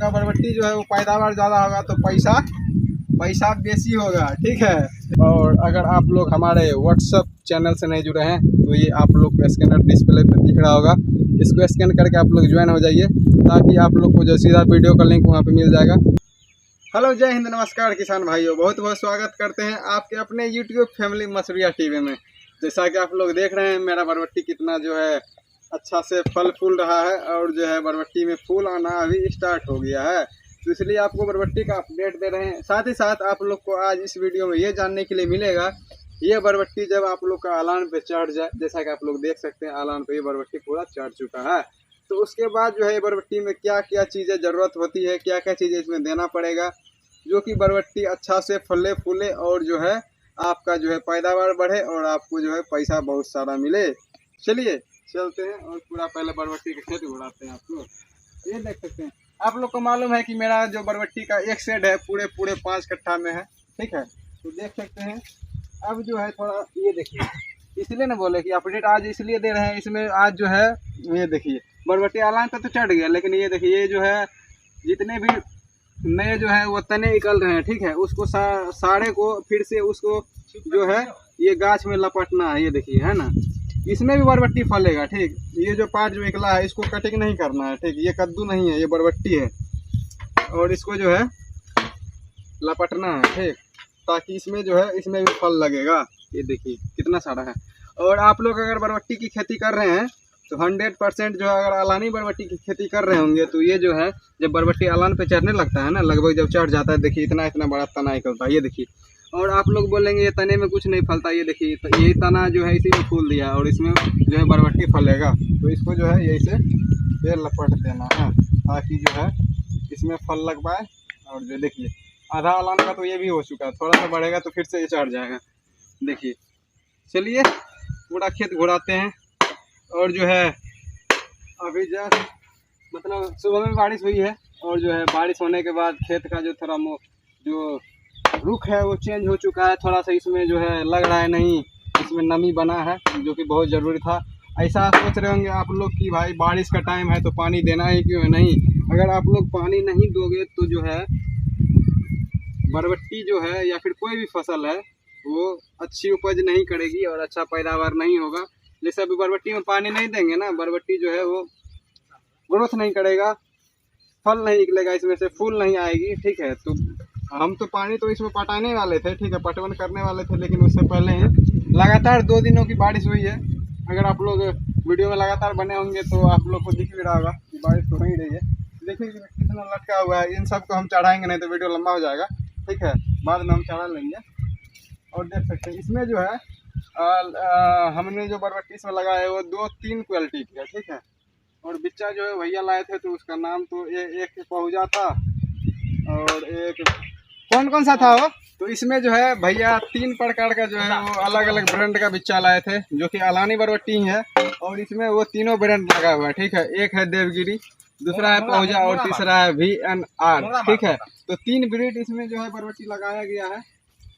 आपका बरबट्टी जो है वो पैदावार ज़्यादा होगा तो पैसा बेसी होगा, ठीक है। और अगर आप लोग हमारे व्हाट्सएप चैनल से नहीं जुड़े हैं तो ये आप लोग को स्कैनर डिस्प्ले पर दिख रहा होगा, इसको स्कैन करके आप लोग ज्वाइन हो जाइए ताकि आप लोग को जो सीधा वीडियो का लिंक वहाँ पे मिल जाएगा। हेलो, जय हिंद, नमस्कार किसान भाइयों, बहुत बहुत स्वागत करते हैं आपके अपने यूट्यूब फैमिली मसूरिया टीवी में। जैसा कि आप लोग देख रहे हैं मेरा बरबट्टी कितना जो है अच्छा से फल फूल रहा है और जो है बरबट्टी में फूल आना अभी स्टार्ट हो गया है, तो इसलिए आपको बरबट्टी का अपडेट दे रहे हैं। साथ ही साथ आप लोग को आज इस वीडियो में ये जानने के लिए मिलेगा ये बरबट्टी जब आप लोग का अलान पे चढ़ जाए, जैसा कि आप लोग देख सकते हैं अलान पे ये बरबट्टी पूरा चढ़ चुका है, तो उसके बाद जो है ये बरबट्टी में क्या क्या चीज़ें ज़रूरत होती है, क्या क्या चीज़ें इसमें देना पड़ेगा जो कि बरबट्टी अच्छा से फले फूले और जो है आपका जो है पैदावार बढ़े और आपको जो है पैसा बहुत सारा मिले। चलिए चलते हैं और पूरा पहले बरबट्टी के खेत उड़ाते हैं। आप लोग ये देख सकते हैं, आप लोग को मालूम है कि मेरा जो बरबट्टी का एक सेड है पूरे 5 कट्ठा में है, ठीक है। तो देख सकते हैं अब जो है थोड़ा ये देखिए, इसलिए ना बोले कि अपडेट आज इसलिए दे रहे हैं, इसमें आज जो है ये देखिए बरबट्टी अलान पे तो चढ़ गया, लेकिन ये देखिए ये जो है जितने भी नए जो है वो तने निकल रहे हैं, ठीक है, उसको सारे को फिर से उसको जो है ये गाछ में लपटना है। ये देखिए है ना, इसमें भी बरबट्टी फलेगा, ठीक। ये जो पार्ट जो निकला है इसको कटिंग नहीं करना है, ठीक। ये कद्दू नहीं है, ये बरबट्टी है और इसको जो है लपटना है, ठीक, ताकि इसमें जो है इसमें भी फल लगेगा। ये देखिए कितना सारा है। और आप लोग अगर बरबट्टी की खेती कर रहे हैं तो 100% जो है अगर अलानी बरबट्टी की खेती कर रहे होंगे तो ये जो है जब बरबट्टी अलान पे चढ़ने लगता है ना, लगभग जब चढ़ जाता है, देखिए इतना इतना बड़ा तना निकलता है, ये देखिए। और आप लोग बोलेंगे ये तने में कुछ नहीं फलता, ये देखिए तो यही तना जो है इसी में फूल दिया और इसमें जो है बरबट्टी फलेगा, तो इसको जो है यही से ये लपट देना है ताकि जो है इसमें फल लग पाए। और जो देखिए आधा अलान का तो ये भी हो चुका है, थोड़ा सा बढ़ेगा तो फिर से ये चढ़ जाएगा, देखिए। चलिए पूरा खेत घुराते हैं। और जो है अभी जस्ट मतलब सुबह में बारिश हुई है और जो है बारिश होने के बाद खेत का जो थोड़ा जो रुख है वो चेंज हो चुका है, थोड़ा सा इसमें जो है लग रहा है नहीं इसमें नमी बना है, जो कि बहुत ज़रूरी था। ऐसा सोच रहे होंगे आप लोग कि भाई बारिश का टाइम है तो पानी देना ही क्यों है, नहीं। अगर आप लोग पानी नहीं दोगे तो जो है बरबट्टी जो है या फिर कोई भी फसल है वो अच्छी उपज नहीं करेगी और अच्छा पैदावार नहीं होगा। जैसे अभी बरबट्टी में पानी नहीं देंगे ना, बरबट्टी जो है वो ग्रोथ नहीं करेगा, फल नहीं निकलेगा, इसमें से फूल नहीं आएगी, ठीक है। तो हम तो पानी तो इसमें पटाने वाले थे, ठीक है, पटवन करने वाले थे, लेकिन उससे पहले ही लगातार 2 दिनों की बारिश हुई है। अगर आप लोग वीडियो में लगातार बने होंगे तो आप लोग को दिख भी रहा होगा कि बारिश तो नहीं रही है। देखिए कितना लटका हुआ है, इन सबको हम चढ़ाएंगे नहीं तो वीडियो लंबा हो जाएगा, ठीक है, बाद में हम चढ़ा लेंगे। और देख सकते हैं इसमें जो है हमने जो बरबट्टी इसमें लगाया है वो 2-3 क्वालिटी की है, ठीक है। और बिच्चा जो है भैया लाए थे तो उसका नाम तो एक पहुँचा था और एक कौन सा था वो, तो इसमें जो है भैया 3 प्रकार का जो है वो अलग अलग ब्रांड का बिच्चा लाए थे जो कि अलानी बरबट्टी है और इसमें वो तीनों ब्रांड लगा हुआ है, ठीक है। एक है देवगिरी, दूसरा है पहुजा और तीसरा है VNR, ठीक है। तो 3 ब्रीड इसमें जो है बरबट्टी लगाया गया है।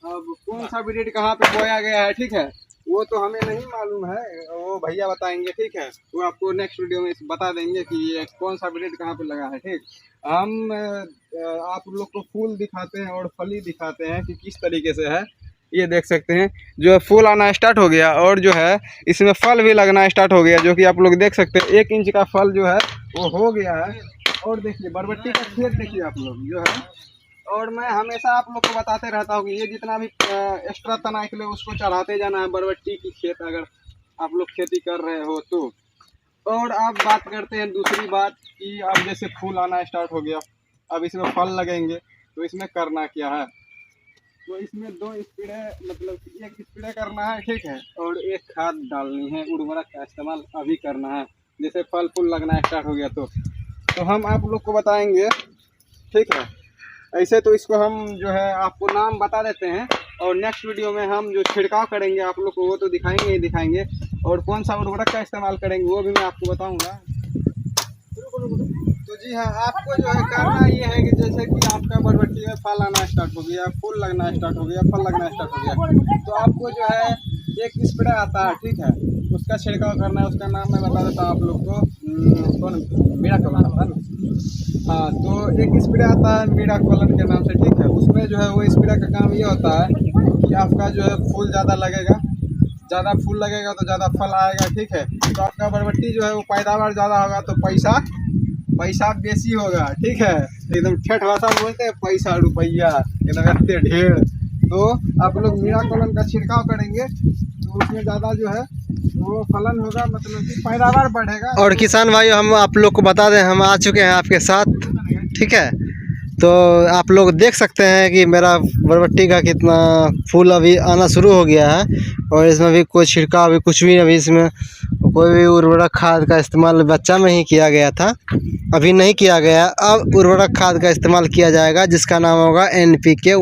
अब कौन सा ब्रीड कहाँ पे बोया गया है, ठीक है, वो तो हमें नहीं मालूम है, वो भैया बताएंगे, ठीक है। वो आपको नेक्स्ट वीडियो में बता देंगे कि ये कौन सा ब्रीड कहाँ पे लगा है, ठीक। हम आप लोग को फूल दिखाते हैं और फली दिखाते हैं कि किस तरीके से है। ये देख सकते हैं जो है फूल आना स्टार्ट हो गया और जो है इसमें फल भी लगना स्टार्ट हो गया, जो कि आप लोग देख सकते हैं 1 इंच का फल जो है वो हो गया है। और देखिए बरबट्टी का खेत देखिए आप लोग जो है, और मैं हमेशा आप लोग को बताते रहता हूँ कि ये जितना भी एक्स्ट्रा तना निकले उसको चढ़ाते जाना है बरबट्टी की खेत, अगर आप लोग खेती कर रहे हो तो। और अब बात करते हैं दूसरी बात कि अब जैसे फूल आना स्टार्ट हो गया, अब इसमें फल लगेंगे तो इसमें करना क्या है, तो इसमें 2 स्प्रे मतलब 1 स्प्रे करना है, ठीक है, और 1 खाद डालनी है, उर्वरक का इस्तेमाल अभी करना है। जैसे फल फूल लगना स्टार्ट हो गया तो हम आप लोग को बताएंगे, ठीक है। ऐसे तो इसको हम जो है आपको नाम बता देते हैं और नेक्स्ट वीडियो में हम जो छिड़काव करेंगे आप लोग को वो तो दिखाएंगे ही दिखाएंगे, और कौन सा उर्वरक का इस्तेमाल करेंगे वो भी मैं आपको बताऊंगा। तो जी हाँ, आपको जो है करना ये है कि जैसे कि आपका बरबट्टी में फल आना स्टार्ट हो गया, फूल लगना स्टार्ट हो गया, फल लगना स्टार्ट हो गया, तो आपको जो है 1 स्प्रे आता है, ठीक है, उसका छिड़काव करना है। उसका नाम मैं बता देता हूँ आप लोग को, कौन मीरा कॉलन आता है ना। हाँ, तो एक स्प्रे आता है मीरा कॉलन के नाम से, ठीक है। उसमें जो है वो स्प्रे का काम ये होता है कि आपका जो है फूल ज़्यादा लगेगा, ज़्यादा फूल लगेगा तो ज़्यादा फल आएगा, ठीक है। तो आपका बरबट्टी जो है वो पैदावार ज़्यादा होगा तो पैसा बेसी होगा, ठीक है। एकदम ठेठ भाषा में बोलते हैं पैसा रुपया एकदम इतने ढेर। तो आप लोग मीरा कॉलन का छिड़काव करेंगे तो उसमें ज़्यादा जो है वो फलन होगा, मतलब कि पैदावार बढ़ेगा। और किसान भाइयों, हम आप लोग को बता दें, हम आ चुके हैं आपके साथ, ठीक है। तो आप लोग देख सकते हैं कि मेरा बरबट्टी का कितना फूल अभी आना शुरू हो गया है। और इसमें भी कोई छिड़काव अभी कुछ भी अभी इसमें कोई भी उर्वरक खाद का इस्तेमाल बच्चा में ही किया गया था, अभी नहीं किया गया। अब उर्वरक खाद का इस्तेमाल किया जाएगा जिसका नाम होगा NPK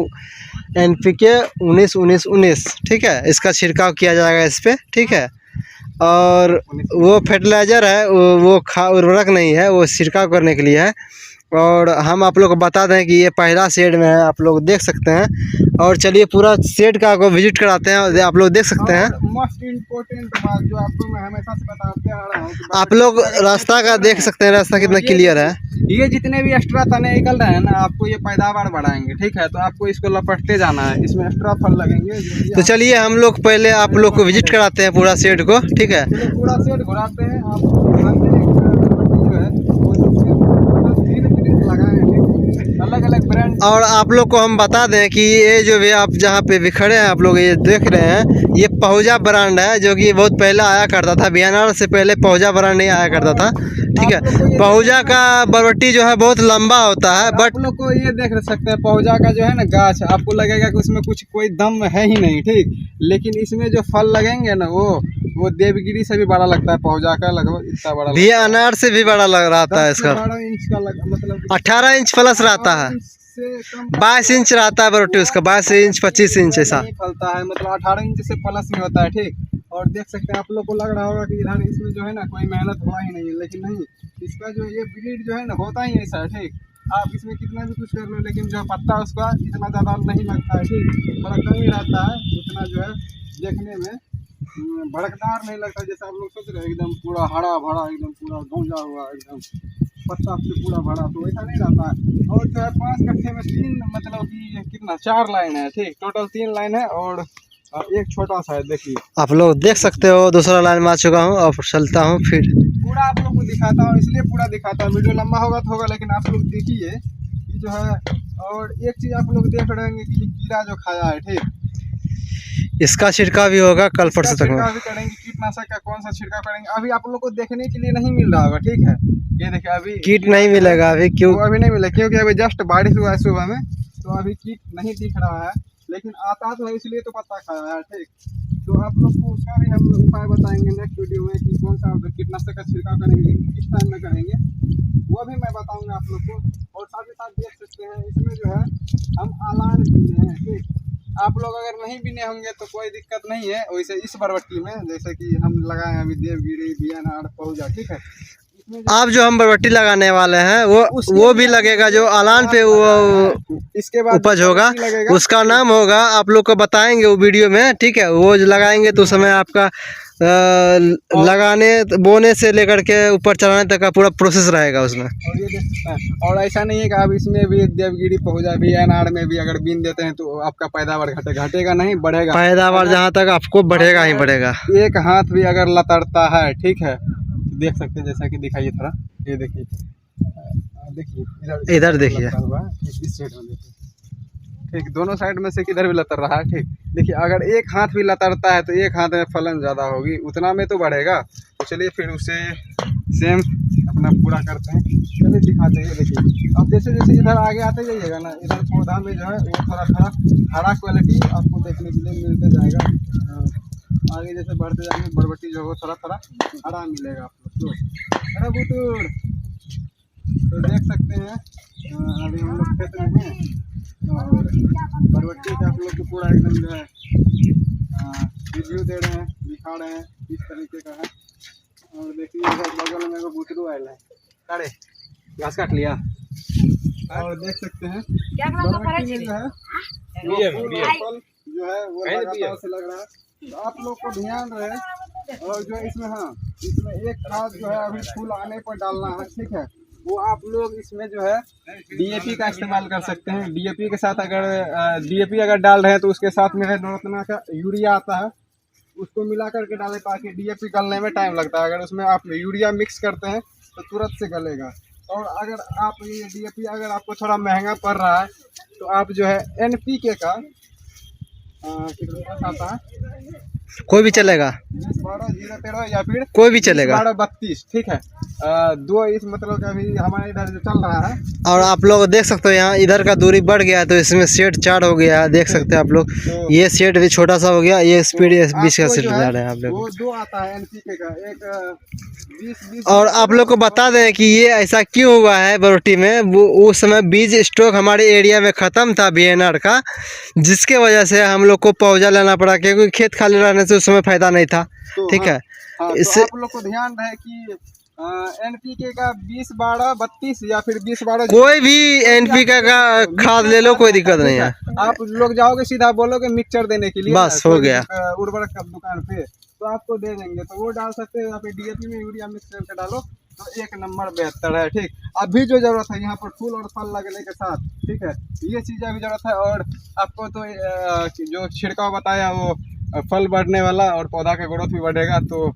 19-19-19, ठीक है। इसका छिड़काव किया जाएगा इस पर, ठीक है। और वो फर्टिलाइज़र है, वो उर्वरक नहीं है, वो छिड़काव करने के लिए है। और हम आप लोग को बता दें कि ये पहला शेड में है, आप लोग देख सकते हैं। और चलिए पूरा शेड का आपको विजिट कराते हैं, आप लोग देख सकते हैं। मोस्ट इम्पोर्टेंट बात जो आपको मैं हमेशा से बताते आ रहा हूँ, आप लोग रास्ता का देख सकते हैं, रास्ता कितना क्लियर है। ये जितने भी एक्स्ट्रा तने निकल रहे हैं ना, आपको ये पैदावार बढ़ाएंगे, ठीक है। तो आपको इसको लपटते जाना है, इसमें एक्स्ट्रा फल लगेंगे। तो चलिए हम लोग पहले आप लोग को विजिट कराते हैं पूरा शेड को, ठीक है। पूरा शेड घुराते हैं अलग अलग ब्रांड। और आप लोग को हम बता दें कि ये जो भी आप जहाँ पे भी खड़े हैं, आप लोग ये देख रहे हैं, ये पहुजा ब्रांड है, जो कि बहुत पहले आया करता था। बीएनआर से पहले पहुजा ब्रांड नहीं आया करता था, ठीक है। पहुजा का बरबट्टी जो है बहुत लंबा होता है, बट आप लोग को ये देख सकते हैं पहुजा का जो है ना गाछ, आपको लगेगा कि उसमें कोई दम है ही नहीं, ठीक। लेकिन इसमें जो फल लगेंगे ना वो देवगिरी से भी बड़ा लगता है। पहुजा का लगभग इतना बड़ा, बीएनआर से भी बड़ा लग रहा है। इसका 18 इंच का मतलब 18 इंच प्लस रहता है, 22 इंच रहता है बरबट्टी उसका, 22 इंच 25 इंच ऐसा फलता है, मतलब 18 इंच से प्लस में होता है, ठीक। और देख सकते हैं, आप लोग को लग रहा होगा कि इधर इसमें जो है ना कोई मेहनत हुआ ही नहीं है, लेकिन नहीं, इसका जो ये ब्रीड जो है ना होता ही ऐसा है, ठीक। आप इसमें कितना भी कुछ कर लो, लेकिन जो पत्ता उसका इतना ज़्यादा नहीं लगता है, ठीक। बड़ा कम ही रहता है, उतना जो है देखने में भड़कदार नहीं लगता, जैसे आप लोग सोच रहे हैं एकदम पूरा हरा भरा, एकदम पूरा गूंजा हुआ, एकदम पत्ता से पूरा भरा, तो ऐसा नहीं रहता है। और जो है 5 कट्ठे में 3 मतलब कि कितना 4 लाइन है, ठीक। टोटल 3 लाइन है और एक छोटा सा है, देखिए आप लोग देख सकते हो। दूसरा लाइन में आ चुका हूँ, अब चलता हूँ फिर पूरा आप लोग को दिखाता हूँ, इसलिए पूरा दिखाता हूँ। वीडियो लंबा होगा तो होगा, लेकिन आप लोग देखिए कि जो है। और एक चीज़ आप लोग देख रहे हैं कि कीड़ा जो खाया है, ठीक, इसका छिड़काव भी होगा कल परसों तक छिड़काव भी करेंगे। कीटनाशक का कौन सा छिड़काव करेंगे अभी आप लोग को देखने के लिए नहीं मिल रहा होगा, ठीक है। ये देखिए अभी कीट नहीं मिलेगा अभी, क्यों अभी नहीं मिलेगा, क्योंकि अभी जस्ट बारिश हुआ है सुबह में, तो अभी कीट नहीं दिख रहा है। लेकिन आता तो है, इसलिए तो पत्ता खाया है, ठीक। तो आप लोग को उसका भी हम उपाय बताएंगे नेक्स्ट वीडियो में कि कौन सा कीटनाशक का छिड़काव करेंगे, किस टाइम में करेंगे, वो भी मैं बताऊंगा आप लोग को। और साथ ही साथ देख सकते हैं इसमें जो है हम आलान बीने हैं, ठीक। आप लोग अगर नहीं बीने होंगे तो कोई दिक्कत नहीं है। वैसे इस बरबट्टी में जैसे कि हम लगाए हैं अभी देवगिरी, बीएनआर, पहुजा, ठीक है। आप जो हम बरबट्टी लगाने वाले हैं वो भी लगेगा, जो अलान पे वो इसके बाद उपज होगा, उसका नाम होगा, आप लोग को बताएंगे वो वीडियो में, ठीक है। वो जो लगाएंगे तो उस समय आपका लगाने बोने से लेकर के ऊपर चढ़ाने तक का पूरा प्रोसेस रहेगा उसमें। और ये देख सकते हैं, और ऐसा नहीं है कि आप इसमें भी देवगिरी, पहुजा, बीएनआर में भी अगर बीन देते हैं तो आपका पैदावार घटेगा नहीं, बढ़ेगा। पैदावार जहाँ तक आपको बढ़ेगा ही बढ़ेगा। एक हाथ भी अगर लतड़ता है, ठीक है, देख सकते हैं, जैसा कि दिखाइए थोड़ा, ये देखिए, देखिए इधर देखिए, इस साइड में देखिए, ठीक, दोनों साइड में से किधर भी लतर रहा है, ठीक। देखिए अगर एक हाथ भी लतरता है तो एक हाथ में फलन ज़्यादा होगी, उतना में तो बढ़ेगा। तो चलिए फिर उसे सेम अपना पूरा करते हैं, चलिए दिखाते हैं। देखिए अब जैसे जैसे इधर आगे आते जाइएगा ना, इधर पौधा में जो है वो थोड़ा थोड़ा हरा क्वालिटी आपको देखने के लिए मिलते जाएगा। आगे जैसे बढ़ते जाएंगे बरबट्टी जो है थोड़ा थोड़ा हरा मिलेगा आप लोग को। तो देख सकते हैं अभी हम लोग खेत में हैं और बरबट्टी का आप लोग को पूरा एकदम जो है रिव्यू दे रहे हैं, दिखा रहे हैं किस तरीके का है। और देखिए इधर बगल में एगो बुतरू आयल है, अरे घास काट लिया। और देख सकते हैं बरबट्टी में जो है वो फल जो है वो लगातार से लग रहा है। तो आप लोग को ध्यान रहे और जो इसमें इसमें एक खाद जो है अभी फूल आने पर डालना है, ठीक है। वो आप लोग इसमें जो है डीएपी का इस्तेमाल कर सकते हैं। डीएपी के साथ अगर डीएपी अगर डाल रहे हैं तो उसके साथ में है नवरत्ना का यूरिया आता है, उसको मिला करके डालें ताकि डीएपी गलने में टाइम लगता है। अगर उसमें आप यूरिया मिक्स करते हैं तो तुरंत से गलेगा। और अगर आप ये डीएपी अगर आपको थोड़ा महंगा पड़ रहा है तो आप जो है एनपीके का कितना आता है, कोई भी चलेगा, 12-0-13 या फिर कोई भी चलेगा। 12-32, ठीक है। दो इस मतलब का अभी हमारे इधर जो चल रहा है। और आप लोग देख सकते हो यहाँ इधर का दूरी बढ़ गया है तो इसमें सेट 4 हो गया है, देख सकते हैं आप लोग। तो ये सेट भी छोटा सा हो गया, ये स्पीड 20 का आपको सेट जो जा है रहे हैं आप लोग। वो दो आता है एनपीके का, एक 20 और आप लोग को बता दें कि ये ऐसा क्यों हुआ है बरोटी में, वो उस समय बीज स्टॉक हमारे एरिया में ख़त्म था बीएनआर का, जिसके वजह से हम लोग को पौजा लेना पड़ा क्योंकि खेत खाली रहने से उस समय फ़ायदा नहीं था, ठीक है। तो इससे आप लोग को ध्यान रहे कि एनपीके का 20-12-32 या फिर 20-12 कोई भी एनपीके का खाद ले लो, कोई दिक्कत नहीं है। आप लोग जाओगे सीधा बोलोगे मिक्सचर देने के लिए, बस हो गया। उर्वरक का दुकान पे तो आपको दे देंगे, तो वो डाल सकते हैं। या फिर डीएपी में यूरिया मिक्स करके डालो तो 1 नंबर बेहतर है, ठीक। अभी जो जरूरत है यहाँ पर फूल और फल लगने के साथ, ठीक है, ये चीज़ें अभी जरूरत है। और आपको तो जो छिड़काव बताया वो फल बढ़ने वाला और पौधा का ग्रोथ भी बढ़ेगा, तो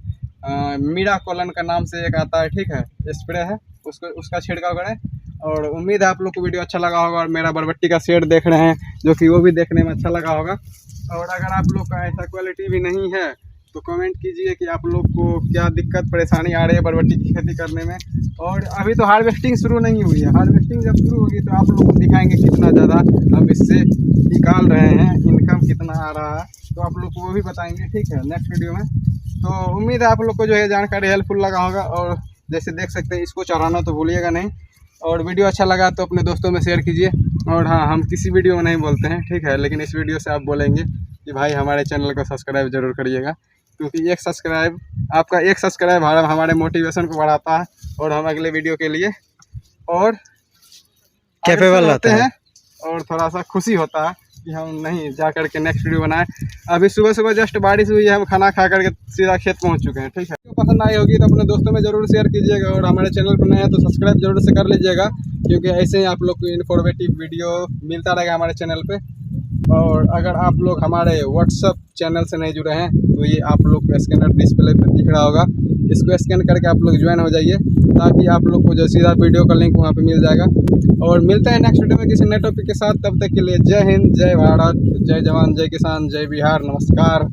मीरा कोलन का नाम से एक आता है, ठीक है, स्प्रे है, उसका छिड़काव करें। और उम्मीद है आप लोग को वीडियो अच्छा लगा होगा। और मेरा बरबट्टी का शेड देख रहे हैं जो कि वो भी देखने में अच्छा लगा होगा। और अगर आप लोग का ऐसा क्वालिटी भी नहीं है तो कमेंट कीजिए कि आप लोग को क्या दिक्कत परेशानी आ रही है बरबट्टी की खेती करने में। और अभी तो हार्वेस्टिंग शुरू नहीं हुई है, हार्वेस्टिंग जब शुरू होगी तो आप लोग को दिखाएंगे कितना ज़्यादा हम इससे निकाल रहे हैं, इनकम कितना आ रहा है, तो आप लोग को वो भी बताएंगे, ठीक है, नेक्स्ट वीडियो में। तो उम्मीद है आप लोग को जो है जानकारी हेल्पफुल लगा होगा। और जैसे देख सकते हैं इसको चढ़ाना तो भूलिएगा नहीं। और वीडियो अच्छा लगा तो अपने दोस्तों में शेयर कीजिए। और हाँ, हम किसी वीडियो में नहीं बोलते हैं, ठीक है, लेकिन इस वीडियो से आप बोलेंगे कि भाई हमारे चैनल को सब्सक्राइब जरूर करिएगा, क्योंकि आपका एक सब्सक्राइब हमारे मोटिवेशन को बढ़ाता है और हम अगले वीडियो के लिए और कैपेबल रहते हैं। और थोड़ा सा खुशी होता है कि हम नहीं जा करके नेक्स्ट वीडियो बनाएं। अभी सुबह सुबह जस्ट बारिश हुई है, हम खाना खा करके सीधा खेत पहुंच चुके हैं, ठीक है। तो पसंद आई होगी तो अपने दोस्तों में ज़रूर शेयर कीजिएगा। और हमारे चैनल पर नए हैं तो सब्सक्राइब जरूर से कर लीजिएगा, क्योंकि ऐसे ही आप लोग को इन्फॉर्मेटिव वीडियो मिलता रहेगा हमारे चैनल पे। और अगर आप लोग हमारे व्हाट्सअप चैनल से नहीं जुड़े हैं तो ये आप लोग को स्कैनर डिस्प्ले पर दिख रहा होगा, इसको स्कैन करके आप लोग ज्वाइन हो जाइए, ताकि आप लोग को जो सीधा वीडियो का लिंक वहाँ पे मिल जाएगा। और मिलते हैं नेक्स्ट वीडियो में किसी नए टॉपिक के साथ। तब तक के लिए जय हिंद, जय भारत, जय जवान, जय किसान, जय बिहार, नमस्कार।